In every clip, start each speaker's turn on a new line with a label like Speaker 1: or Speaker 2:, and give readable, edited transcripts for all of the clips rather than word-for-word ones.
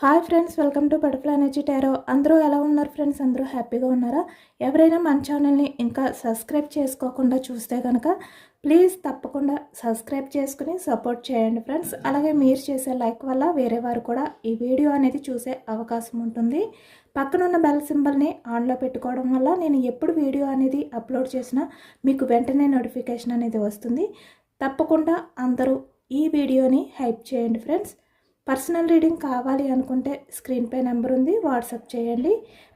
Speaker 1: Hi friends, welcome to butterfly energy tarot. అందరూ ఎలా ఉన్నారు ఫ్రెండ్స్? అందరూ హ్యాపీగా ఉన్నారా? ఎవరైనా మన ఛానల్ని ఇంకా సబ్స్క్రైబ్ చేసుకోకుండా చూస్తే కనుక ప్లీజ్ తప్పకుండా సబ్స్క్రైబ్ చేసుకుని సపోర్ట్ చేయండి ఫ్రెండ్స్. అలాగే మీరు చేసే లైక్ వల్ల వేరే వారు కూడా ఈ వీడియో అనేది చూసే అవకాశం ఉంటుంది. పక్కనున్న బెల్ సింబల్ని ఆన్లో పెట్టుకోవడం వల్ల నేను ఎప్పుడు వీడియో అనేది అప్లోడ్ చేసినా మీకు వెంటనే నోటిఫికేషన్ అనేది వస్తుంది. తప్పకుండా అందరూ ఈ వీడియోని హైప్ చేయండి ఫ్రెండ్స్. పర్సనల్ రీడింగ్ కావాలి అనుకుంటే స్క్రీన్పై నెంబర్ ఉంది, వాట్సాప్ చేయండి.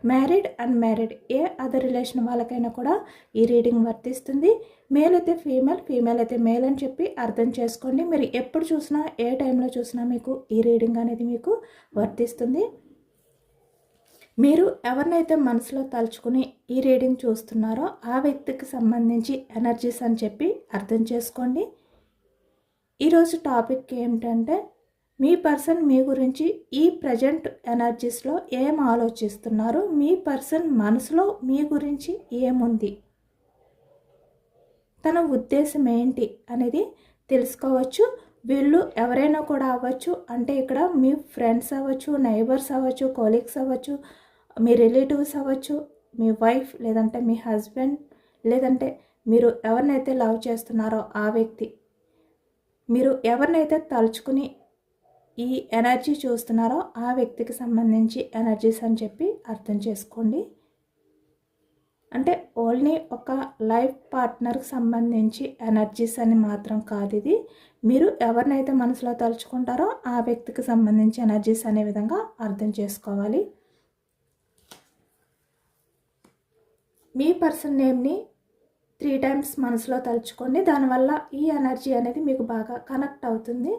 Speaker 1: మ్యారీడ్ అన్మ్యారీడ్ ఏ అదర్ రిలేషన్ వాళ్ళకైనా కూడా ఈ రీడింగ్ వర్తిస్తుంది. మేల్ అయితే ఫీమేల్, ఫీమేల్ అయితే మేల్ అని చెప్పి అర్థం చేసుకోండి. మీరు ఎప్పుడు చూసినా ఏ టైంలో చూసినా మీకు ఈ రీడింగ్ అనేది మీకు వర్తిస్తుంది. మీరు ఎవరినైతే మనసులో తలుచుకుని ఈ రీడింగ్ చూస్తున్నారో ఆ వ్యక్తికి సంబంధించి ఎనర్జీస్ అని చెప్పి అర్థం చేసుకోండి. ఈరోజు టాపిక్ ఏమిటంటే మీ పర్సన్ మీ గురించి ఈ ప్రజెంట్ ఎనర్జీస్లో ఏం ఆలోచిస్తున్నారు, మీ పర్సన్ మనసులో మీ గురించి ఏముంది, తన ఉద్దేశం ఏంటి అనేది తెలుసుకోవచ్చు. వీళ్ళు ఎవరైనా కూడా అవ్వచ్చు, అంటే ఇక్కడ మీ ఫ్రెండ్స్ అవ్వచ్చు, నైబర్స్ అవ్వచ్చు, కొలీగ్స్ అవ్వచ్చు, మీ రిలేటివ్స్ అవ్వచ్చు, మీ వైఫ్ లేదంటే మీ హస్బెండ్, లేదంటే మీరు ఎవరినైతే లవ్ చేస్తున్నారో ఆ వ్యక్తి, మీరు ఎవరినైతే తలుచుకుని ఈ ఎనర్జీ చూస్తున్నారో ఆ వ్యక్తికి సంబంధించి ఎనర్జీస్ అని చెప్పి అర్థం చేసుకోండి. అంటే ఓన్లీ ఒక లైఫ్ పార్ట్నర్కి సంబంధించి ఎనర్జీస్ అని మాత్రం కాదు ఇది. మీరు ఎవరినైతే మనసులో తలుచుకుంటారో ఆ వ్యక్తికి సంబంధించి ఎనర్జీస్ అనే విధంగా అర్థం చేసుకోవాలి. మీ పర్సన్ నేమ్ని 3 టైమ్స్ మనసులో తలుచుకోండి. దానివల్ల ఈ ఎనర్జీ అనేది మీకు బాగా కనెక్ట్ అవుతుంది.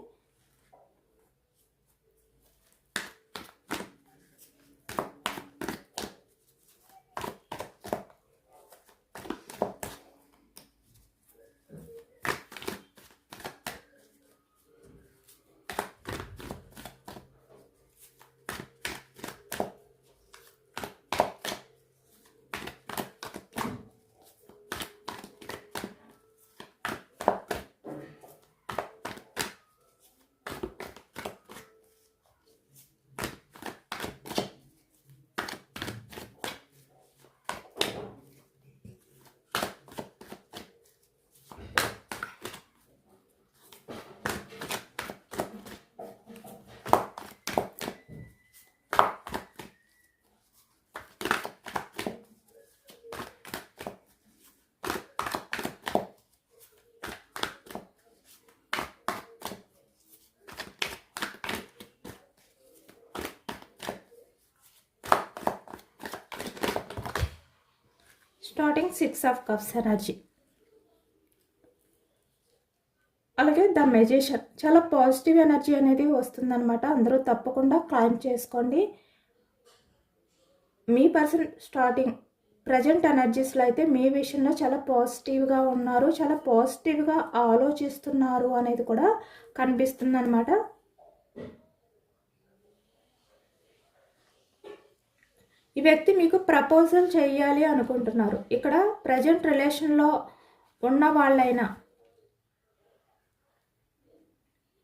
Speaker 1: స్టార్టింగ్ 6 ఆఫ్ కప్స్ ఎనర్జీ, అలాగే ద మెజిషియన్, చాలా పాజిటివ్ ఎనర్జీ అనేది వస్తుందన్నమాట. అందరూ తప్పకుండా క్లైమ్ చేసుకోండి. మీ పర్సన్ స్టార్టింగ్ ప్రజెంట్ ఎనర్జీస్లో అయితే మీ విషయంలో చాలా పాజిటివ్గా ఉన్నారు, చాలా పాజిటివ్గా ఆలోచిస్తున్నారు అనేది కూడా కనిపిస్తుంది అన్నమాట. ఈ వ్యక్తి మీకు ప్రపోజల్ చేయాలి అనుకుంటున్నారు. ఇక్కడ ప్రజెంట్ రిలేషన్లో ఉన్న వాళ్ళైనా,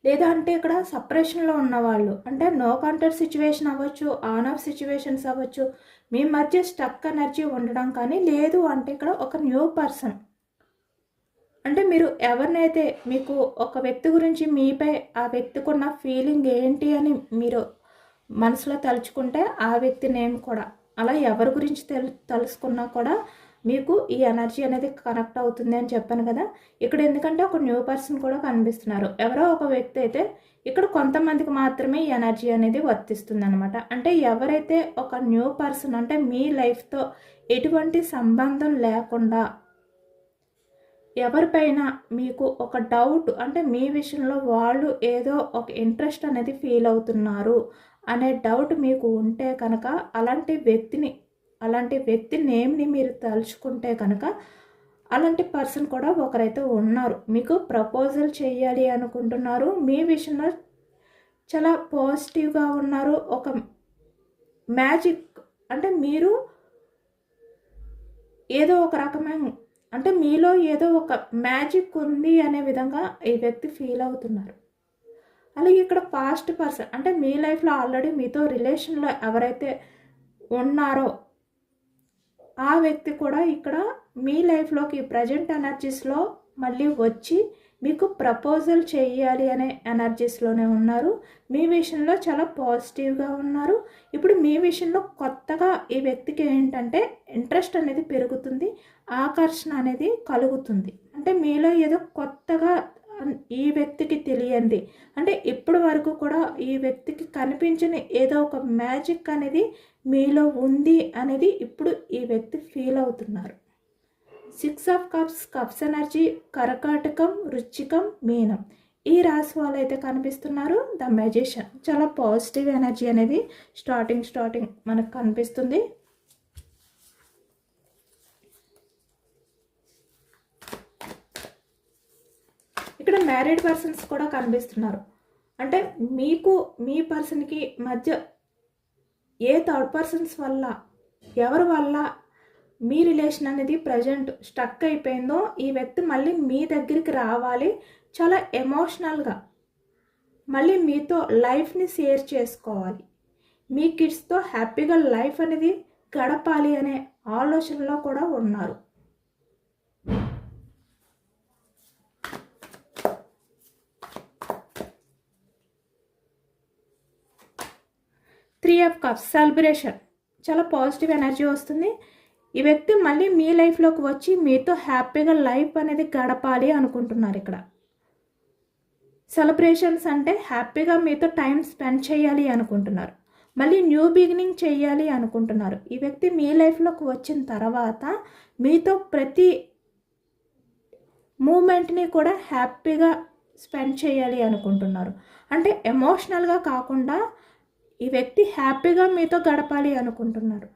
Speaker 1: లేదా అంటే ఇక్కడ సపరేషన్లో ఉన్నవాళ్ళు, అంటే నో కాంటాక్ట్ సిచ్యువేషన్ అవ్వచ్చు, ఆన్ ఆఫ్ సిచ్యువేషన్స్ అవ్వచ్చు, మీ మధ్య స్టక్ ఎనర్జీ ఉండడం కానీ, లేదు అంటే ఇక్కడ ఒక న్యూ పర్సన్, అంటే మీరు ఎవరినైతే మీకు ఒక వ్యక్తి గురించి మీపై ఆ వ్యక్తికి ఉన్న ఫీలింగ్ ఏంటి అని మీరు మనసులో తలుచుకుంటే ఆ వ్యక్తి నేమ్ కూడా, అలా ఎవరి గురించి తెలుసుకున్నా కూడా మీకు ఈ ఎనర్జీ అనేది కనెక్ట్ అవుతుంది అని చెప్పాను కదా. ఇక్కడ ఎందుకంటే ఒక న్యూ పర్సన్ కూడా కనిపిస్తున్నారు. ఎవరో ఒక వ్యక్తి అయితే ఇక్కడ కొంతమందికి మాత్రమే ఈ ఎనర్జీ అనేది వర్తిస్తుంది అనమాట. అంటే ఎవరైతే ఒక న్యూ పర్సన్, అంటే మీ లైఫ్తో ఎటువంటి సంబంధం లేకుండా ఎవరిపైన మీకు ఒక డౌట్, అంటే మీ విషయంలో వాళ్ళు ఏదో ఒక ఇంట్రెస్ట్ అనేది ఫీల్ అవుతున్నారు అనే డౌట్ మీకు ఉంటే కనుక, అలాంటి వ్యక్తి నేమ్ని మీరు తలుచుకుంటే కనుక అలాంటి పర్సన్ కూడా ఒకరైతే ఉన్నారు, మీకు ప్రపోజల్ చేయాలి అనుకుంటున్నారు, మీ విషయంలో చాలా పాజిటివ్గా ఉన్నారు. ఒక మ్యాజిక్, అంటే మీరు ఏదో ఒక రకమైన, అంటే మీలో ఏదో ఒక మ్యాజిక్ ఉంది అనే విధంగా ఈ వ్యక్తి ఫీల్ అవుతున్నారు. అలాగే ఇక్కడ పాస్ట్ పర్సన్ అంటే మీ లైఫ్లో ఆల్రెడీ మీతో రిలేషన్లో ఎవరైతే ఉన్నారో ఆ వ్యక్తి కూడా ఇక్కడ మీ లైఫ్లోకి ప్రజెంట్ ఎనర్జీస్లో మళ్ళీ వచ్చి మీకు ప్రపోజల్ చేయాలి అనే ఎనర్జీస్లోనే ఉన్నారు. మీ విషయంలో చాలా పాజిటివ్గా ఉన్నారు. ఇప్పుడు మీ విషయంలో కొత్తగా ఈ వ్యక్తికి ఏంటంటే ఇంట్రెస్ట్ అనేది పెరుగుతుంది, ఆకర్షణ అనేది కలుగుతుంది. అంటే మీలో ఏదో కొత్తగా ఈ వ్యక్తికి తెలియంది అంటే ఇప్పటి వరకు కూడా ఈ వ్యక్తికి కనిపించిన ఏదో ఒక మ్యాజిక్ అనేది మీలో ఉంది అనేది ఇప్పుడు ఈ వ్యక్తి ఫీల్ అవుతున్నారు. 6 ఆఫ్ కప్స్, కప్స్ ఎనర్జీ, కర్కాటకం, వృశ్చికం, మీనం ఈ రాశి వాళ్ళు అయితే కనిపిస్తున్నారు. ద మ్యాజిషియన్ చాలా పాజిటివ్ ఎనర్జీ అనేది స్టార్టింగ్ మనకు కనిపిస్తుంది. ఇక్కడ మ్యారీడ్ పర్సన్స్ కూడా కనిపిస్తున్నారు. అంటే మీకు మీ పర్సన్కి మధ్య ఏ థర్డ్ పర్సన్స్ వల్ల ఎవరి వల్ల మీ రిలేషన్ అనేది ప్రజెంట్ స్టక్ అయిపోయిందో ఈ వ్యక్తి మళ్ళీ మీ దగ్గరికి రావాలి, చాలా ఎమోషనల్గా మళ్ళీ మీతో లైఫ్ని షేర్ చేసుకోవాలి, మీ కిడ్స్తో హ్యాపీగా లైఫ్ అనేది గడపాలి అనే ఆలోచనలో కూడా ఉన్నారు. త్రీ ఆఫ్ కప్స్ సెలబ్రేషన్ చాలా పాజిటివ్ ఎనర్జీ వస్తుంది. ఈ వ్యక్తి మళ్ళీ మీ లైఫ్లోకి వచ్చి మీతో హ్యాపీగా లైఫ్ అనేది గడపాలి అనుకుంటున్నారు. ఇక్కడ సెలబ్రేషన్స్ అంటే హ్యాపీగా మీతో టైం స్పెండ్ చేయాలి అనుకుంటున్నారు, మళ్ళీ న్యూ బిగినింగ్ చేయాలి అనుకుంటున్నారు. ఈ వ్యక్తి మీ లైఫ్లోకి వచ్చిన తర్వాత మీతో ప్రతి మూమెంట్ని కూడా హ్యాపీగా స్పెండ్ చేయాలి అనుకుంటున్నారు. అంటే ఎమోషనల్గా కాకుండా ఈ వ్యక్తి హ్యాపీగా మీతో గడపాలి అనుకుంటున్నారు.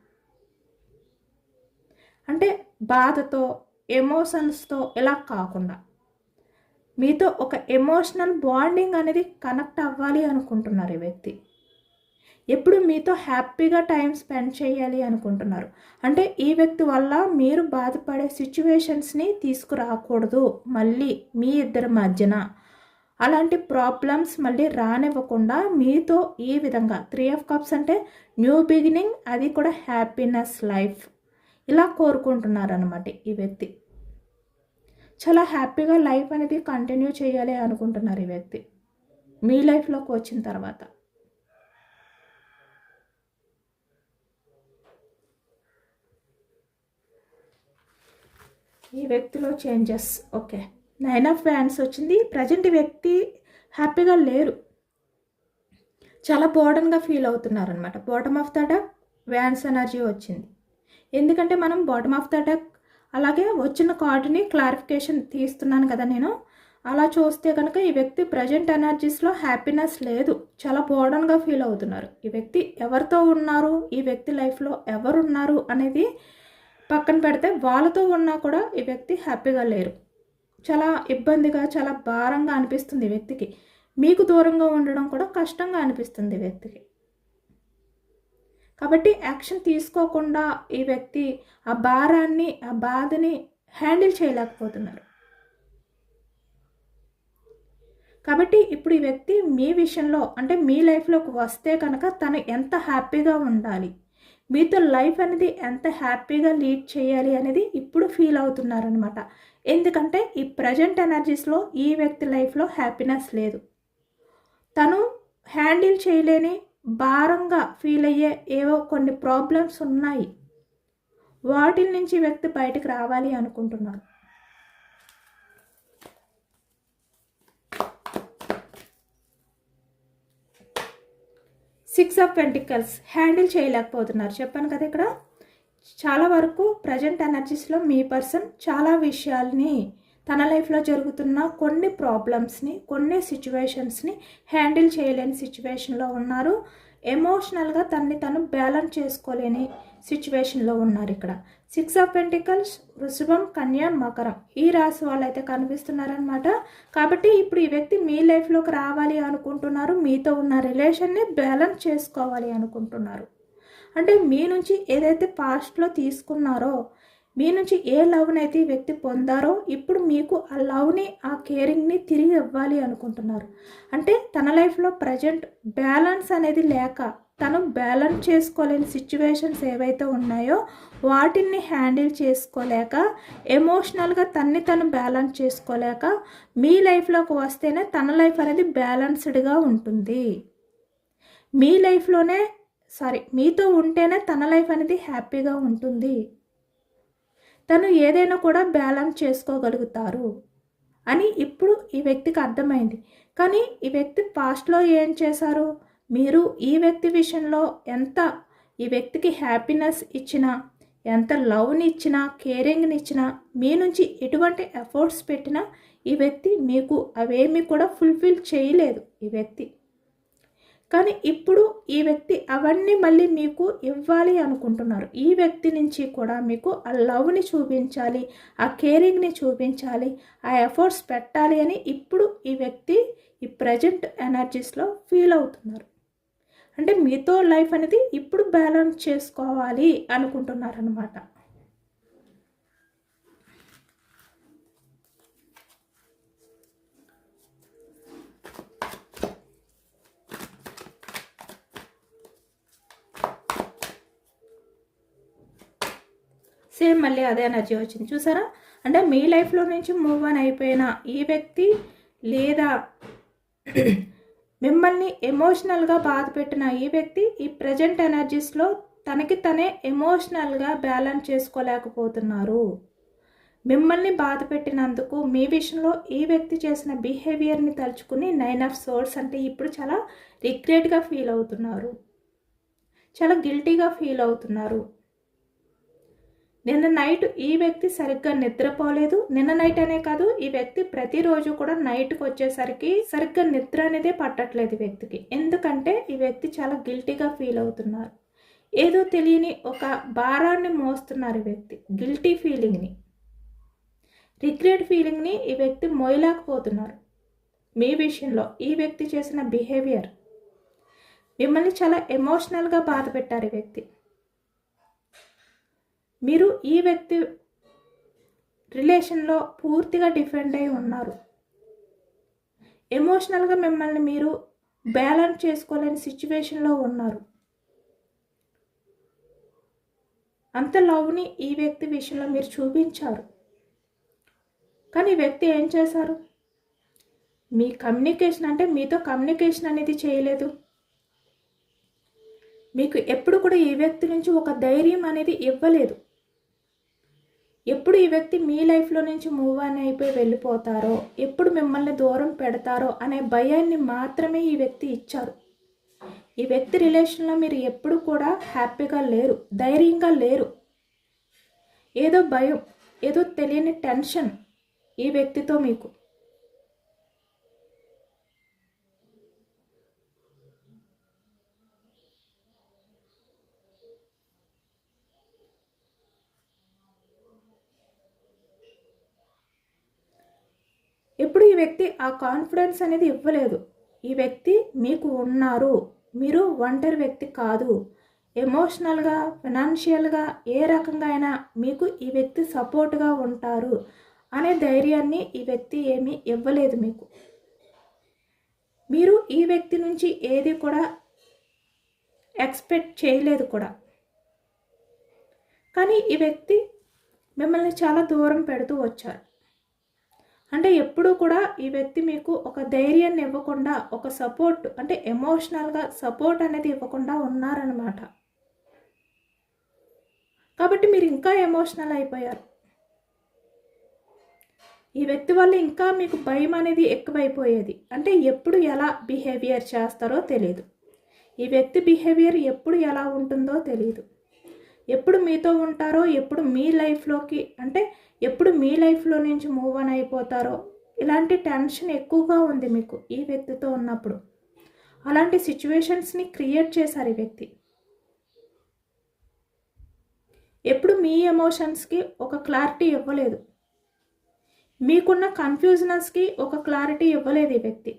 Speaker 1: అంటే బాధతో ఎమోషన్స్తో ఇలా కాకుండా మీతో ఒక ఎమోషనల్ బాండింగ్ అనేది కనెక్ట్ అవ్వాలి అనుకుంటున్నారు. ఈ వ్యక్తి ఎప్పుడు మీతో హ్యాపీగా టైం స్పెండ్ చేయాలి అనుకుంటున్నారు. అంటే ఈ వ్యక్తి వల్ల మీరు బాధపడే సిచ్యువేషన్స్ని తీసుకురాకూడదు, మళ్ళీ మీ ఇద్దరి మధ్యన అలాంటి ప్రాబ్లమ్స్ మళ్ళీ రానివ్వకుండా మీతో ఈ విధంగా 3 ఆఫ్ కప్స్ అంటే న్యూ బిగినింగ్, అది కూడా హ్యాపీనెస్ లైఫ్ ఇలా కోరుకుంటున్నారనమాట. ఈ వ్యక్తి చాలా హ్యాపీగా లైఫ్ అనేది కంటిన్యూ చేయాలి అనుకుంటున్నారు. ఈ వ్యక్తి మీ లైఫ్లోకి వచ్చిన తర్వాత ఈ వ్యక్తిలో చేంజెస్. ఓకే, 9 ఆఫ్ వ్యాండ్స్ వచ్చింది. ప్రజెంట్ వ్యక్తి హ్యాపీగా లేరు, చాలా బోర్డన్గా ఫీల్ అవుతున్నారనమాట. Bottom of the deck wands energy వచ్చింది. ఎందుకంటే మనం బాటమ్ ఆఫ్ ద డెక్ అలాగే వచ్చిన కార్డుని క్లారిఫికేషన్ తీస్తున్నాను కదా నేను. అలా చూస్తే కనుక ఈ వ్యక్తి ప్రజెంట్ ఎనర్జీస్లో హ్యాపీనెస్ లేదు, చాలా బోర్డన్గా ఫీల్ అవుతున్నారు. ఈ వ్యక్తి ఎవరితో ఉన్నారు, ఈ వ్యక్తి లైఫ్లో ఎవరున్నారు అనేది పక్కన పెడితే వాళ్ళతో ఉన్నా కూడా ఈ వ్యక్తి హ్యాపీగా లేరు, చాలా ఇబ్బందిగా చాలా భారంగా అనిపిస్తుంది ఈ వ్యక్తికి. మీకు దూరంగా ఉండడం కూడా కష్టంగా అనిపిస్తుంది ఈ వ్యక్తికి. కాబట్టి యాక్షన్ తీసుకోకుండా ఈ వ్యక్తి ఆ భారాన్ని ఆ బాధని హ్యాండిల్ చేయలేకపోతున్నారు. కాబట్టి ఇప్పుడు ఈ వ్యక్తి మీ విషయంలో అంటే మీ లైఫ్లోకి వస్తే కనుక తను ఎంత హ్యాపీగా ఉండాలి, మీతో లైఫ్ అనేది ఎంత హ్యాపీగా లీడ్ చేయాలి అనేది ఇప్పుడు ఫీల్ అవుతున్నారనమాట. ఎందుకంటే ఈ ప్రజెంట్ ఎనర్జీస్లో ఈ వ్యక్తి లైఫ్లో హ్యాపీనెస్ లేదు, తను హ్యాండిల్ చేయలేని భారంగా ఫీల్ అయ్యే ఏవో కొన్ని ప్రాబ్లమ్స్ ఉన్నాయి, వాటి నుంచి వ్యక్తి బయటకు రావాలి అనుకుంటున్నారు. సిక్స్ ఆఫ్ పెంటికల్స్ హ్యాండిల్ చేయలేకపోతున్నారు. చెప్పాను కదా, ఇక్కడ చాలా వరకు ప్రజెంట్ ఎనర్జీస్లో మీ పర్సన్ చాలా విషయాల్ని తన లైఫ్లో జరుగుతున్న కొన్ని ప్రాబ్లమ్స్ని కొన్ని సిచ్యువేషన్స్ని హ్యాండిల్ చేయలేని సిచ్యువేషన్లో ఉన్నారు. ఎమోషనల్గా తనని తను బ్యాలెన్స్ చేసుకోలేని సిచ్యువేషన్లో ఉన్నారు. ఇక్కడ 6 ఆఫ్ పెంటికల్స్, వృషభం, కన్యా, మకరం ఈ రాశి వాళ్ళు అయితే కనిపిస్తున్నారనమాట. కాబట్టి ఇప్పుడు ఈ వ్యక్తి మీ లైఫ్లోకి రావాలి అనుకుంటున్నారు, మీతో ఉన్న రిలేషన్ని బ్యాలెన్స్ చేసుకోవాలి అనుకుంటున్నారు. అంటే మీ నుంచి ఏదైతే పాస్ట్లో తీసుకున్నారో మీ నుంచి ఏ లవ్ని అయితే ఈ వ్యక్తి పొందారో ఇప్పుడు మీకు ఆ లవ్ని, ఆ కేరింగ్ని తిరిగి ఇవ్వాలి అనుకుంటున్నారు. అంటే తన లైఫ్లో ప్రజెంట్ బ్యాలెన్స్ అనేది లేక, తను బ్యాలెన్స్ చేసుకోలేని సిచ్యువేషన్స్ ఏవైతే ఉన్నాయో వాటిని హ్యాండిల్ చేసుకోలేక, ఎమోషనల్గా తను బ్యాలెన్స్ చేసుకోలేక మీ లైఫ్లోకి వస్తేనే తన లైఫ్ అనేది బ్యాలెన్స్డ్గా ఉంటుంది. మీ లైఫ్లోనే మీతో ఉంటేనే తన లైఫ్ అనేది హ్యాపీగా ఉంటుంది. తను ఏదైనా కూడా బ్యాలెన్స్ చేసుకోగలుగుతారు అని ఇప్పుడు ఈ వ్యక్తికి అర్థమైంది. కానీ ఈ వ్యక్తి పాస్ట్లో ఏం చేశారు, మీరు ఈ వ్యక్తి విషయంలో ఎంత ఈ వ్యక్తికి హ్యాపీనెస్ ఇచ్చినా, ఎంత లవ్ని ఇచ్చినా, కేరింగ్ని ఇచ్చినా, మీ నుంచి ఎటువంటి ఎఫర్ట్స్ పెట్టినా ఈ వ్యక్తి మీకు అవేమీ కూడా ఫుల్ఫిల్ చేయలేదు ఈ వ్యక్తి. కానీ ఇప్పుడు ఈ వ్యక్తి అవన్నీ మళ్ళీ మీకు ఇవ్వాలి అనుకుంటున్నారు. ఈ వ్యక్తి నుంచి కూడా మీకు ఆ లవ్ని చూపించాలి, ఆ కేరింగ్ని చూపించాలి, ఆ ఎఫర్ట్స్ పెట్టాలి అని ఇప్పుడు ఈ వ్యక్తి ఈ ప్రజెంట్ ఎనర్జీస్లో ఫీల్ అవుతున్నారు. అంటే మీతో లైఫ్ అనేది ఇప్పుడు బ్యాలెన్స్ చేసుకోవాలి అనుకుంటున్నారనమాట. సేమ్ మళ్ళీ అదే ఎనర్జీ వచ్చింది చూసారా. అంటే మీ లైఫ్లో నుంచి మూవ్ ఆన్ అయిపోయిన ఈ వ్యక్తి లేదా మిమ్మల్ని ఎమోషనల్గా బాధ పెట్టిన ఈ వ్యక్తి ఈ ప్రజెంట్ ఎనర్జీస్లో తనకి తనే ఎమోషనల్గా బ్యాలెన్స్ చేసుకోలేకపోతున్నారు. మిమ్మల్ని బాధ పెట్టినందుకు మీ విషయంలో ఈ వ్యక్తి చేసిన బిహేవియర్ని తలుచుకుని 9 ఆఫ్ సోర్స్ అంటే ఇప్పుడు చాలా రిగ్రెట్గా ఫీల్ అవుతున్నారు, చాలా గిల్టీగా ఫీల్ అవుతున్నారు. నిన్న నైట్ ఈ వ్యక్తి సరిగ్గా నిద్రపోలేదు. నిన్న నైట్ అనే కాదు, ఈ వ్యక్తి ప్రతిరోజు కూడా నైట్కి వచ్చేసరికి సరిగ్గా నిద్ర అనేది పట్టట్లేదు ఈ వ్యక్తికి. ఎందుకంటే ఈ వ్యక్తి చాలా గిల్టీగా ఫీల్ అవుతున్నారు. ఏదో తెలియని ఒక భారాన్ని మోస్తున్నారు ఈ వ్యక్తి. గిల్టీ ఫీలింగ్ని, రిగ్రెట్ ఫీలింగ్ని ఈ వ్యక్తి మోయలేకపోతున్నారు. మీ విషయంలో ఈ వ్యక్తి చేసిన బిహేవియర్ మిమ్మల్ని చాలా ఎమోషనల్గా బాధ పెట్టారు ఈ వ్యక్తి. మీరు ఈ వ్యక్తి రిలేషన్లో పూర్తిగా డిఫెండ్ అయి ఉన్నారు. ఎమోషనల్గా మిమ్మల్ని మీరు బ్యాలెన్స్ చేసుకోలేని సిచ్యువేషన్లో ఉన్నారు. అంత లవ్ని ఈ వ్యక్తి విషయంలో మీరు చూపించారు. కానీ ఈ వ్యక్తి ఏం చేశారు, మీ కమ్యూనికేషన్ అంటే మీతో కమ్యూనికేషన్ అనేది చేయలేదు. మీకు ఎప్పుడు కూడా ఈ వ్యక్తి నుంచి ఒక ధైర్యం అనేది ఇవ్వలేదు. ఎప్పుడు ఈ వ్యక్తి మీ లైఫ్లో నుంచి మూవ్ ఆన్ అయిపోయి వెళ్ళిపోతారో, ఎప్పుడు మిమ్మల్ని దూరం పెడతారో అనే భయాన్ని మాత్రమే ఈ వ్యక్తి ఇచ్చారు. ఈ వ్యక్తి రిలేషన్లో మీరు ఎప్పుడు కూడా హ్యాపీగా లేరు, ధైర్యంగా లేరు. ఏదో భయం, ఏదో తెలియని టెన్షన్ ఈ వ్యక్తితో మీకు. ఎప్పుడు ఈ వ్యక్తి ఆ కాన్ఫిడెన్స్ అనేది ఇవ్వలేదు. ఈ వ్యక్తి మీకు ఉన్నారు, మీరు ఒంటరి వ్యక్తి కాదు, ఎమోషనల్గా, ఫైనాన్షియల్గా ఏ రకంగా అయినా మీకు ఈ వ్యక్తి సపోర్ట్గా ఉంటారు అనే ధైర్యాన్ని ఈ వ్యక్తి ఏమీ ఇవ్వలేదు మీకు. మీరు ఈ వ్యక్తి నుంచి ఏది కూడా ఎక్స్పెక్ట్ చేయలేదు కూడా. కానీ ఈ వ్యక్తి మిమ్మల్ని చాలా దూరం పెడుతూ వచ్చారు. అంటే ఎప్పుడూ కూడా ఈ వ్యక్తి మీకు ఒక ధైర్యాన్ని ఇవ్వకుండా, ఒక సపోర్ట్ అంటే ఎమోషనల్గా సపోర్ట్ అనేది ఇవ్వకుండా ఉన్నారనమాట. కాబట్టి మీరు ఇంకా ఎమోషనల్ అయిపోయారు. ఈ వ్యక్తి వల్ల ఇంకా మీకు భయం అనేది ఎక్కువైపోయేది. అంటే ఎప్పుడు ఎలా బిహేవియర్ చేస్తారో తెలియదు. ఈ వ్యక్తి బిహేవియర్ ఎప్పుడు ఎలా ఉంటుందో తెలియదు. ఎప్పుడు మీతో ఉంటారో, ఎప్పుడు మీ లైఫ్లోకి అంటే ఎప్పుడు మీ లైఫ్లో నుంచి మూవ్ ఆన్ అయిపోతారో, ఇలాంటి టెన్షన్ ఎక్కువగా ఉంది మీకు ఈ వ్యక్తితో ఉన్నప్పుడు. అలాంటి సిచ్యువేషన్స్ని క్రియేట్ చేశారు ఈ వ్యక్తి. ఎప్పుడు మీ ఎమోషన్స్కి ఒక క్లారిటీ ఇవ్వలేదు. మీకున్న కన్ఫ్యూజనెస్కి ఒక క్లారిటీ ఇవ్వలేదు ఈ వ్యక్తి.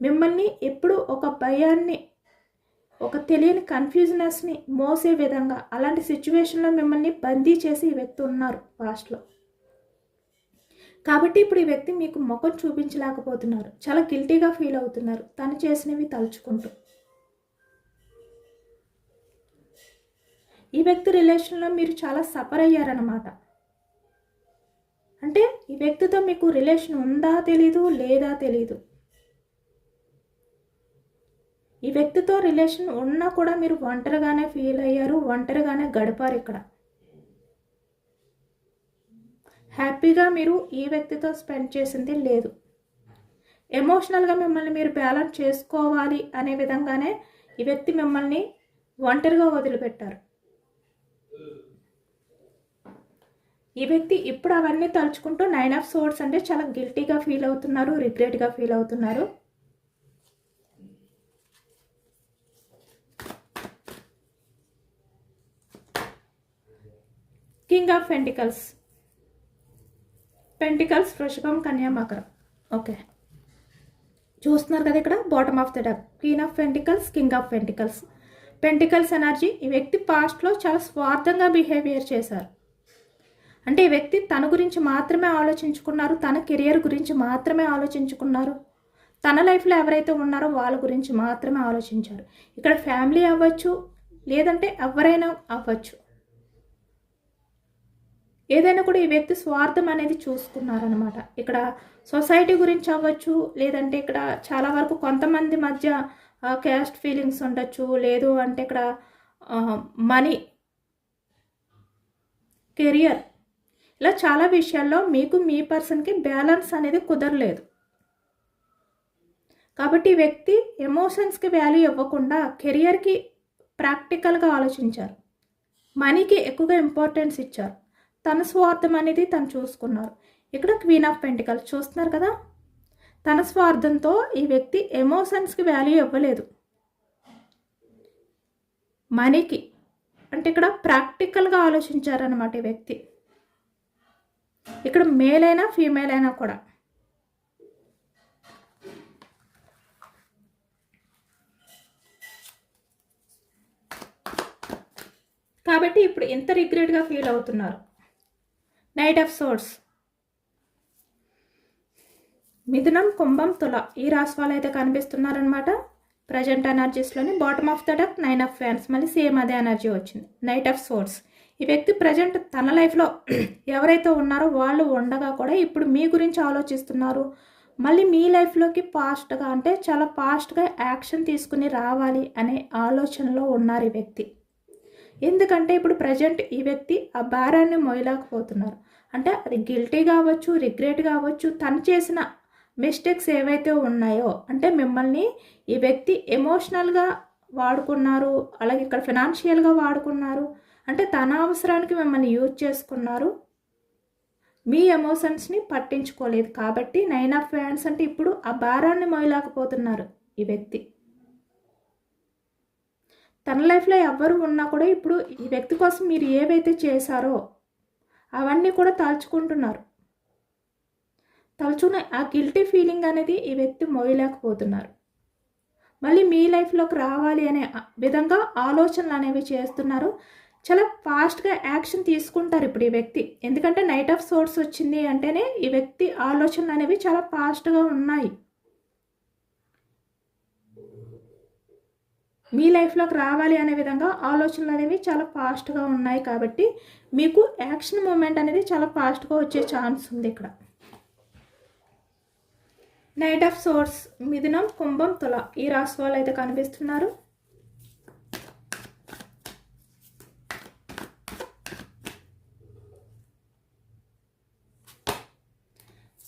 Speaker 1: మిమ్మల్ని ఎప్పుడు ఒక భయాన్ని, ఒక తెలియని కన్ఫ్యూజనెస్ని మోసే విధంగా అలాంటి సిచ్యువేషన్లో మిమ్మల్ని బందీ చేసి ఈ వ్యక్తి ఉన్నారు పాస్ట్లో. కాబట్టి ఇప్పుడు ఈ వ్యక్తి మీకు ముఖం చూపించలేకపోతున్నారు, చాలా గిల్టీగా ఫీల్ అవుతున్నారు తను చేసినవి తలుచుకుంటూ. ఈ వ్యక్తి రిలేషన్లో మీరు చాలా సఫర్ అయ్యారన్నమాట. అంటే ఈ వ్యక్తితో మీకు రిలేషన్ ఉందా తెలీదు, లేదా తెలీదు. ఈ వ్యక్తితో రిలేషన్ ఉన్నా కూడా మీరు ఒంటరిగానే ఫీల్ అయ్యారు, ఒంటరిగానే గడిపారు. ఇక్కడ హ్యాపీగా మీరు ఈ వ్యక్తితో స్పెండ్ చేసింది లేదు. ఎమోషనల్గా మిమ్మల్ని మీరు బ్యాలెన్స్ చేసుకోవాలి అనే విధంగానే ఈ వ్యక్తి మిమ్మల్ని ఒంటరిగా వదిలిపెట్టారు. ఈ వ్యక్తి ఇప్పుడు అవన్నీ తలుచుకుంటూ 9 ఆఫ్ సోర్డ్స్ అంటే చాలా గిల్టీగా ఫీల్ అవుతున్నారు, రిగ్రెట్గా ఫీల్ అవుతున్నారు. కింగ్ ఆఫ్ పెంటికల్స్, పెంటికల్స్ వృషభం, కన్యా, మకరం. ఓకే, చూస్తున్నారు కదా ఇక్కడ bottom of the deck, queen of pentacles, king of pentacles. Pentacles energy. ఈ వ్యక్తి పాస్ట్లో చాలా స్వార్థంగా బిహేవియర్ చేశారు. అంటే ఈ వ్యక్తి తన గురించి మాత్రమే ఆలోచించుకున్నారు, తన కెరియర్ గురించి మాత్రమే ఆలోచించుకున్నారు, తన లైఫ్లో ఎవరైతే ఉన్నారో వాళ్ళ గురించి మాత్రమే ఆలోచించారు. ఇక్కడ ఫ్యామిలీ అవ్వచ్చు, లేదంటే ఎవరైనా అవ్వచ్చు, ఏదైనా కూడా ఈ వ్యక్తి స్వార్థం అనేది చూసుకున్నారనమాట. ఇక్కడ సొసైటీ గురించి అవ్వచ్చు, లేదంటే ఇక్కడ చాలా వరకు కొంతమంది మధ్య క్యాస్ట్ ఫీలింగ్స్ ఉండొచ్చు, లేదు అంటే ఇక్కడ మనీ, కెరియర్, ఇలా చాలా విషయాల్లో మీకు మీ పర్సన్కి బ్యాలెన్స్ అనేది కుదరలేదు. కాబట్టి ఈ వ్యక్తి ఎమోషన్స్కి వాల్యూ ఇవ్వకుండా కెరియర్కి ప్రాక్టికల్గా ఆలోచించారు, మనీకి ఎక్కువగా ఇంపార్టెన్స్ ఇచ్చారు, తన స్వార్థం అనేది తను చూసుకున్నారు. ఇక్కడ క్వీన్ ఆఫ్ పెంటికల్స్ చూస్తున్నారు కదా, తన స్వార్థంతో ఈ వ్యక్తి ఎమోషన్స్కి వాల్యూ ఇవ్వలేదు, మనీకి అంటే ఇక్కడ ప్రాక్టికల్గా ఆలోచించారనమాట ఈ వ్యక్తి. ఇక్కడ మేల్ అయినా ఫీమేల్ అయినా కూడా. కాబట్టి ఇప్పుడు ఎంత రిగ్రెట్గా ఫీల్ అవుతున్నారు. నైట్ ఆఫ్ సోర్డ్స్, మిథునం, కుంభం, తుల, ఈ రాశి వాళ్ళు అయితే కనిపిస్తున్నారనమాట ప్రజెంట్ ఎనర్జీస్లోని. Bottom of the deck 9 of ఫ్యాన్స్, మళ్ళీ సేమ్ అదే ఎనర్జీ వచ్చింది. Knight of swords. ఈ వ్యక్తి ప్రజెంట్ తన లైఫ్లో ఎవరైతే ఉన్నారో వాళ్ళు ఉండగా కూడా ఇప్పుడు మీ గురించి ఆలోచిస్తున్నారు. మళ్ళీ మీ లైఫ్లోకి ఫాస్ట్గా అంటే చాలా ఫాస్ట్గా యాక్షన్ తీసుకుని రావాలి అనే ఆలోచనలో ఉన్నారు ఈ వ్యక్తి. ఎందుకంటే ఇప్పుడు ప్రజెంట్ ఈ వ్యక్తి ఆ భారాన్ని మోయలేకపోతున్నారు. అంటే అది గిల్టీ కావచ్చు, రిగ్రెట్ కావచ్చు, తను చేసిన మిస్టేక్స్ ఏవైతే ఉన్నాయో, అంటే మిమ్మల్ని ఈ వ్యక్తి ఎమోషనల్గా వాడుకున్నారు, అలాగే ఇక్కడ ఫినాన్షియల్గా వాడుకున్నారు, అంటే తన అవసరానికి మిమ్మల్ని యూజ్ చేసుకున్నారు, మీ ఎమోషన్స్ని పట్టించుకోలేదు. కాబట్టి 9 ఆఫ్ వ్యాండ్స్ అంటే ఇప్పుడు ఆ భారాన్ని మోయలేకపోతున్నారు ఈ వ్యక్తి. తన లైఫ్లో ఎవరు ఉన్నా కూడా ఇప్పుడు ఈ వ్యక్తి కోసం మీరు ఏవైతే చేశారో అవన్నీ కూడా తలుచుకుంటున్నారు. తలుచుకున్న ఆ గిల్టీ ఫీలింగ్ అనేది ఈ వ్యక్తి మోయలేకపోతున్నారు. మళ్ళీ మీ లైఫ్లోకి రావాలి అనే విధంగా ఆలోచనలు అనేవి చేస్తున్నారు. చాలా ఫాస్ట్గా యాక్షన్ తీసుకుంటారు ఇప్పుడు ఈ వ్యక్తి. ఎందుకంటే నైట్ ఆఫ్ సోర్స్ వచ్చింది అంటేనే ఈ వ్యక్తి ఆలోచనలు అనేవి చాలా ఫాస్ట్గా ఉన్నాయి. మీ లైఫ్లోకి రావాలి అనే విధంగా ఆలోచనలు అనేవి చాలా ఫాస్ట్గా ఉన్నాయి. కాబట్టి మీకు యాక్షన్ మూమెంట్ అనేది చాలా ఫాస్ట్గా వచ్చే ఛాన్స్ ఉంది ఇక్కడ. నైట్ ఆఫ్ సోర్స్, మిథునం, కుంభం, తుల, ఈ రాశి వాళ్ళు అయితే కనిపిస్తున్నారు.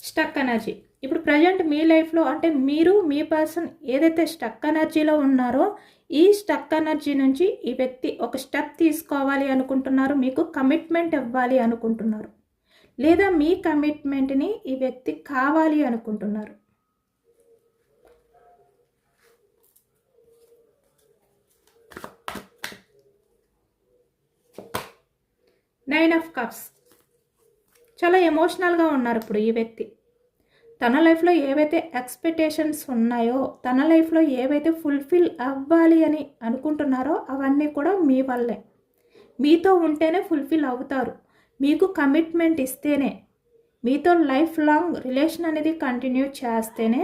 Speaker 1: Stuck energy. ఇప్పుడు ప్రజెంట్ మీ లైఫ్లో అంటే మీరు మీ పర్సన్ ఏదైతే స్టక్ ఎనర్జీలో ఉన్నారో ఈ స్టక్ ఎనర్జీ నుంచి ఈ వ్యక్తి ఒక స్టెప్ తీసుకోవాలి అనుకుంటున్నారు, మీకు కమిట్మెంట్ ఇవ్వాలి అనుకుంటున్నారు, లేదా మీ కమిట్మెంట్ని ఈ వ్యక్తి కావాలి అనుకుంటున్నారు. Nine of cups. చాలా ఎమోషనల్గా ఉన్నారు ఇప్పుడు ఈ వ్యక్తి. తన లైఫ్లో ఏవైతే ఎక్స్పెక్టేషన్స్ ఉన్నాయో, తన లైఫ్లో ఏవైతే ఫుల్ఫిల్ అవ్వాలి అని అనుకుంటున్నారో అవన్నీ కూడా మీ వల్లే. మీతో ఉంటేనే ఫుల్ఫిల్ అవుతారు. మీకు కమిట్మెంట్ ఇస్తేనే, మీతో లైఫ్ లాంగ్ రిలేషన్ అనేది కంటిన్యూ చేస్తేనే,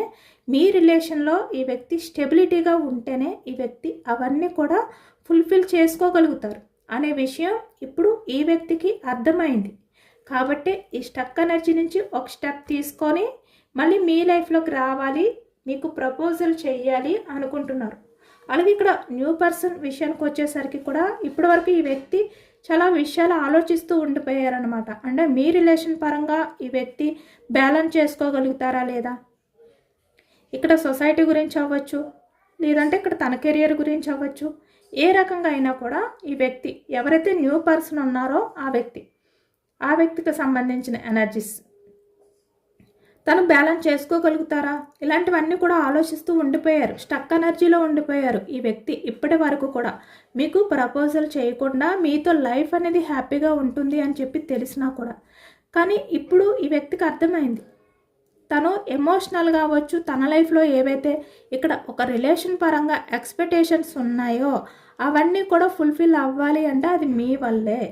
Speaker 1: మీ రిలేషన్లో ఈ వ్యక్తి స్టెబిలిటీగా ఉంటేనే ఈ వ్యక్తి అవన్నీ కూడా ఫుల్ఫిల్ చేసుకోగలుగుతారు అనే విషయం ఇప్పుడు ఈ వ్యక్తికి అర్థమైంది. కాబట్టి ఈ స్టక్ ఎనర్జీ నుంచి ఒక స్టెప్ తీసుకొని మళ్ళీ మీ లైఫ్లోకి రావాలి, మీకు ప్రపోజల్ చేయాలి అనుకుంటున్నారు. అలాగే ఇక్కడ న్యూ పర్సన్ విషయానికి వచ్చేసరికి కూడా ఇప్పటివరకు ఈ వ్యక్తి చాలా విషయాలు ఆలోచిస్తూ ఉండిపోయారనమాట. అంటే మీ రిలేషన్ పరంగా ఈ వ్యక్తి బ్యాలెన్స్ చేసుకోగలుగుతారా లేదా, ఇక్కడ సొసైటీ గురించి అవ్వచ్చు, లేదంటే ఇక్కడ తన కెరియర్ గురించి అవ్వచ్చు, ఏ రకంగా అయినా కూడా ఈ వ్యక్తి ఎవరైతే న్యూ పర్సన్ ఉన్నారో ఆ వ్యక్తికి సంబంధించిన ఎనర్జీస్ తను బ్యాలెన్స్ చేసుకోగలుగుతారా, ఇలాంటివన్నీ కూడా ఆలోచిస్తూ ఉండిపోయారు. స్టక్ ఎనర్జీలో ఉండిపోయారు ఈ వ్యక్తి ఇప్పటి వరకు కూడా. మీకు ప్రపోజల్ చేయకుండా మీతో లైఫ్ అనేది హ్యాపీగా ఉంటుంది అని చెప్పి తెలిసినా కూడా, కానీ ఇప్పుడు ఈ వ్యక్తికి అర్థమైంది తను ఎమోషనల్గా అవ్వచ్చు, తన లైఫ్లో ఏవైతే ఇక్కడ ఒక రిలేషన్ పరంగా ఎక్స్పెక్టేషన్స్ ఉన్నాయో అవన్నీ కూడా ఫుల్ఫిల్ అవ్వాలి అంటే అది మీ వల్లే.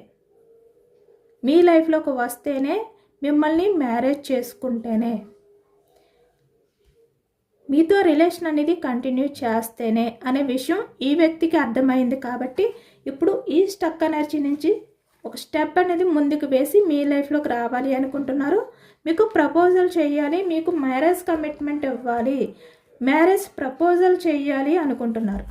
Speaker 1: మీ లైఫ్లోకి వస్తేనే, మిమ్మల్ని మ్యారేజ్ చేసుకుంటేనే, మీతో రిలేషన్ అనేది కంటిన్యూ చేస్తేనే అనే విషయం ఈ వ్యక్తికి అర్థమైంది. కాబట్టి ఇప్పుడు ఈ స్టక్ ఎనర్జీ నుంచి ఒక స్టెప్ అనేది ముందుకు వేసి మీ లైఫ్లోకి రావాలి అనుకుంటున్నారు. మీకు ప్రపోజల్ చేయాలి, మీకు మ్యారేజ్ కమిట్మెంట్ ఇవ్వాలి, మ్యారేజ్ ప్రపోజల్ చేయాలి అనుకుంటున్నారు.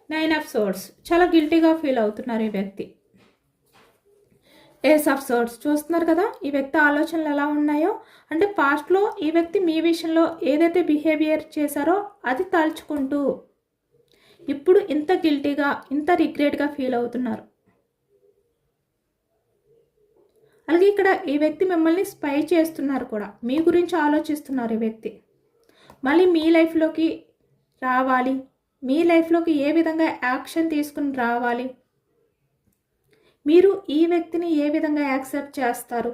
Speaker 1: నైన్ ఆఫ్ సోర్డ్స్, చాలా గిల్టీగా ఫీల్ అవుతున్నారు ఈ వ్యక్తి. ఏస్ ఆఫ్ సోర్డ్స్ చూస్తున్నారు కదా ఈ వ్యక్తి ఆలోచనలు ఎలా ఉన్నాయో. అంటే పాస్ట్లో ఈ వ్యక్తి మీ విషయంలో ఏదైతే బిహేవియర్ చేశారో అది తలుచుకుంటూ ఇప్పుడు ఇంత గిల్టీగా, ఇంత రిగ్రెట్గా ఫీల్ అవుతున్నారు. అలాగే ఇక్కడ ఈ వ్యక్తి మిమ్మల్ని స్పై చేస్తున్నారు కూడా, మీ గురించి ఆలోచిస్తున్నారు ఈ వ్యక్తి. మళ్ళీ మీ లైఫ్లోకి రావాలి, మీ లైఫ్లోకి ఏ విధంగా యాక్షన్ తీసుకుని రావాలి, మీరు ఈ వ్యక్తిని ఏ విధంగా యాక్సెప్ట్ చేస్తారు,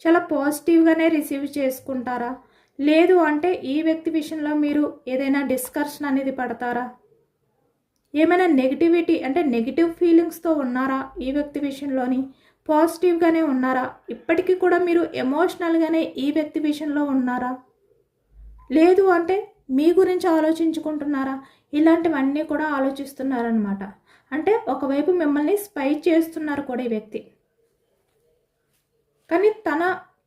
Speaker 1: చాలా పాజిటివ్గానే రిసీవ్ చేసుకుంటారా, లేదు అంటే ఈ వ్యక్తి విషయంలో మీరు ఏదైనా డిస్కషన్ అనేది పడతారా, ఏమైనా నెగిటివిటీ అంటే నెగిటివ్ ఫీలింగ్స్తో ఉన్నారా ఈ వ్యక్తి విషయంలోని, పాజిటివ్గానే ఉన్నారా, ఇప్పటికీ కూడా మీరు ఎమోషనల్గానే ఈ వ్యక్తి విషయంలో ఉన్నారా, లేదు అంటే మీ గురించి ఆలోచించుకుంటున్నారా, ఇలాంటివన్నీ కూడా ఆలోచిస్తున్నారనమాట. అంటే ఒకవైపు మిమ్మల్ని స్పై చేస్తున్నారు కూడా ఈ వ్యక్తి, కానీ తన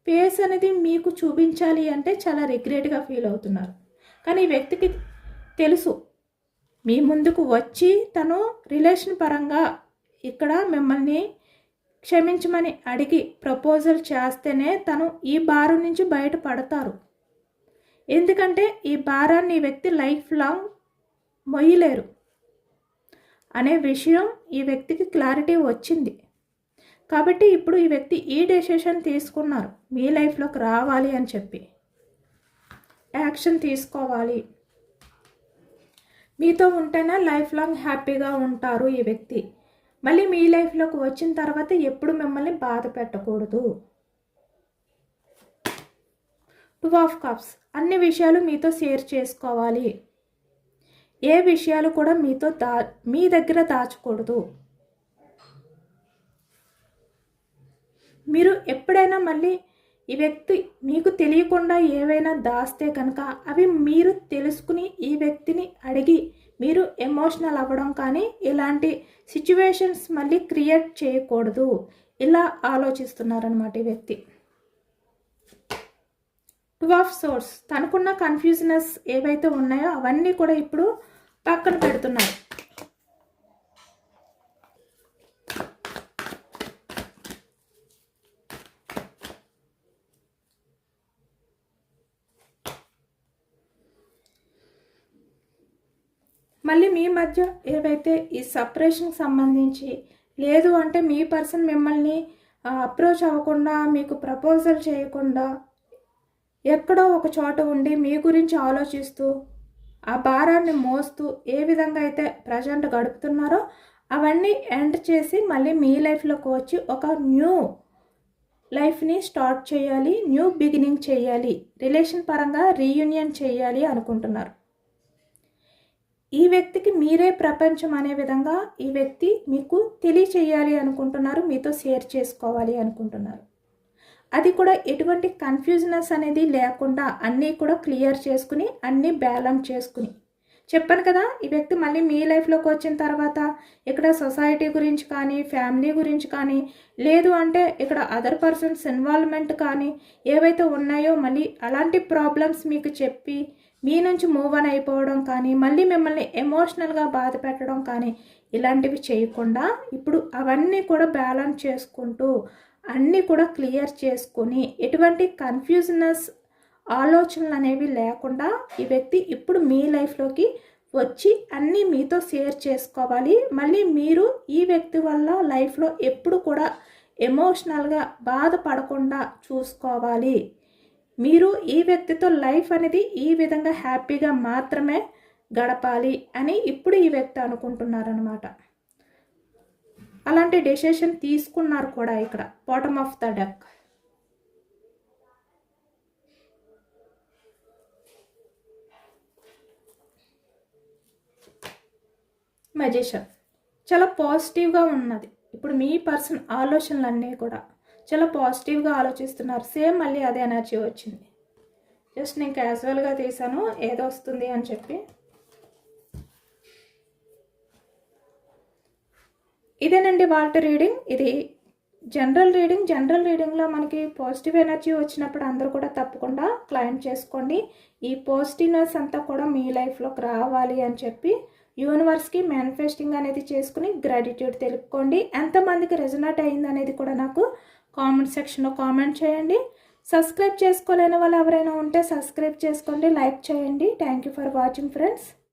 Speaker 1: ఫేస్ అనేది మీకు చూపించాలి అంటే చాలా రిగ్రెట్గా ఫీల్ అవుతున్నారు. కానీ ఈ వ్యక్తికి తెలుసు మీ ముందుకు వచ్చి తను రిలేషన్ పరంగా ఇక్కడ మిమ్మల్ని క్షమించమని అడిగి ప్రపోజల్ చేస్తేనే తను ఈ భారం నుంచి బయటపడతారు. ఎందుకంటే ఈ భారాన్ని ఈ వ్యక్తి లైఫ్ లాంగ్ మొయ్యలేరు అనే విషయం ఈ వ్యక్తికి క్లారిటీ వచ్చింది. కాబట్టి ఇప్పుడు ఈ వ్యక్తి ఈ డెసిషన్ తీసుకున్నారు, మీ లైఫ్లోకి రావాలి అని చెప్పి యాక్షన్ తీసుకోవాలి, మీతో ఉంటేనే లైఫ్ లాంగ్ హ్యాపీగా ఉంటారు ఈ వ్యక్తి. మళ్ళీ మీ లైఫ్లోకి వచ్చిన తర్వాత ఎప్పుడు మిమ్మల్ని బాధ పెట్టకూడదు. టూ ఆఫ్ కప్స్, అన్ని విషయాలు మీతో షేర్ చేసుకోవాలి, ఏ విషయాలు కూడా మీ దగ్గర దాచకూడదు. మీరు ఎప్పుడైనా మళ్ళీ ఈ వ్యక్తి మీకు తెలియకుండా ఏవైనా దాస్తే కనుక అవి మీరు తెలుసుకుని ఈ వ్యక్తిని అడిగి మీరు ఎమోషనల్ అవ్వడం కానీ ఇలాంటి సిచ్యువేషన్స్ మళ్ళీ క్రియేట్ చేయకూడదు. ఇలా ఆలోచిస్తున్నారనమాట ఈ వ్యక్తి. టూ ఆఫ్ సోర్స్, తనకున్న కన్ఫ్యూజనెస్ ఏవైతే ఉన్నాయో అవన్నీ కూడా ఇప్పుడు పక్కన పెడుతున్నారు. మళ్ళీ మీ మధ్య ఏవైతే ఈ సపరేషన్కి సంబంధించి, లేదు అంటే మీ పర్సన్ మిమ్మల్ని అప్రోచ్ అవ్వకుండా, మీకు ప్రపోజల్ చేయకుండా ఎక్కడో ఒక చోట ఉండి మీ గురించి ఆలోచిస్తూ ఆ భారాన్ని మోస్తూ ఏ విధంగా అయితే ప్రజెంట్ గడుపుతున్నారో అవన్నీ ఎండ్ చేసి మళ్ళీ మీ లైఫ్లోకి వచ్చి ఒక న్యూ లైఫ్ని స్టార్ట్ చేయాలి, న్యూ బిగినింగ్ చేయాలి, రిలేషన్ పరంగా రీయూనియన్ చేయాలి అనుకుంటున్నారు. ఈ వ్యక్తికి మీరే ప్రపంచం అనే విధంగా ఈ వ్యక్తి మీకు తెలియచేయాలి అనుకుంటున్నారు, మీతో షేర్ చేసుకోవాలి అనుకుంటున్నారు. అది కూడా ఎటువంటి కన్ఫ్యూజనెస్ అనేది లేకుండా అన్నీ కూడా క్లియర్ చేసుకుని అన్నీ బ్యాలెన్స్ చేసుకుని చెప్పాను కదా. ఈ వ్యక్తి మళ్ళీ మీ లైఫ్లోకి వచ్చిన తర్వాత ఇక్కడ సొసైటీ గురించి కానీ ఫ్యామిలీ గురించి కానీ లేదు అంటే ఇక్కడ అదర్ పర్సన్స్ ఇన్వాల్వ్మెంట్ కానీ ఏవైతే ఉన్నాయో మళ్ళీ అలాంటి ప్రాబ్లమ్స్ మీకు చెప్పి మీ నుంచి మూవ్ ఆన్ అయిపోవడం కానీ మళ్ళీ మిమ్మల్ని ఎమోషనల్గా బాధ పెట్టడం కానీ ఇలాంటివి చేయకుండా ఇప్పుడు అవన్నీ కూడా బ్యాలెన్స్ చేసుకుంటూ అన్నీ కూడా క్లియర్ చేసుకొని ఎటువంటి కన్ఫ్యూజనెస్ ఆలోచనలు అనేవి లేకుండా ఈ వ్యక్తి ఇప్పుడు మీ లైఫ్లోకి వచ్చి అన్నీ మీతో షేర్ చేసుకోవాలి. మళ్ళీ మీరు ఈ వ్యక్తి వల్ల లైఫ్లో ఎప్పుడు కూడా ఎమోషనల్గా బాధపడకుండా చూసుకోవాలి. మీరు ఈ వ్యక్తితో లైఫ్ అనేది ఈ విధంగా హ్యాపీగా మాత్రమే గడపాలి అని ఇప్పుడు ఈ వ్యక్తి అనుకుంటున్నారనమాట. అలాంటి డెసిషన్ తీసుకున్నారు కూడా ఇక్కడ bottom of the deck. Magician చాలా పాజిటివ్గా ఉన్నది. ఇప్పుడు మీ పర్సన్ ఆలోచనలన్నీ కూడా చాలా పాజిటివ్గా ఆలోచిస్తున్నారు. సేమ్ మళ్ళీ అదే ఎనర్జీ వచ్చింది. జస్ట్ నేను క్యాజువల్గా తీసాను ఏదో వస్తుంది అని చెప్పి. ఇదేనండి వాళ్ళ రీడింగ్. ఇది జనరల్ రీడింగ్. జనరల్ రీడింగ్లో మనకి పాజిటివ్ ఎనర్జీ వచ్చినప్పుడు అందరూ కూడా తప్పకుండా క్లైమ్ చేసుకోండి. ఈ పాజిటివ్నెస్ అంతా కూడా మీ లైఫ్లోకి రావాలి అని చెప్పి యూనివర్స్కి మేనిఫెస్టింగ్ అనేది చేసుకుని గ్రాటిట్యూడ్ తెలుపుకోండి. ఎంతమందికి రెజొనేట్ అయింది అనేది కూడా నాకు కామెంట్ సెక్షన్లో కామెంట్ చేయండి. సబ్స్క్రైబ్ చేసుకోలేని వాళ్ళు ఎవరైనా ఉంటే సబ్స్క్రైబ్ చేసుకోండి, లైక్ చేయండి. Thank you for watching friends.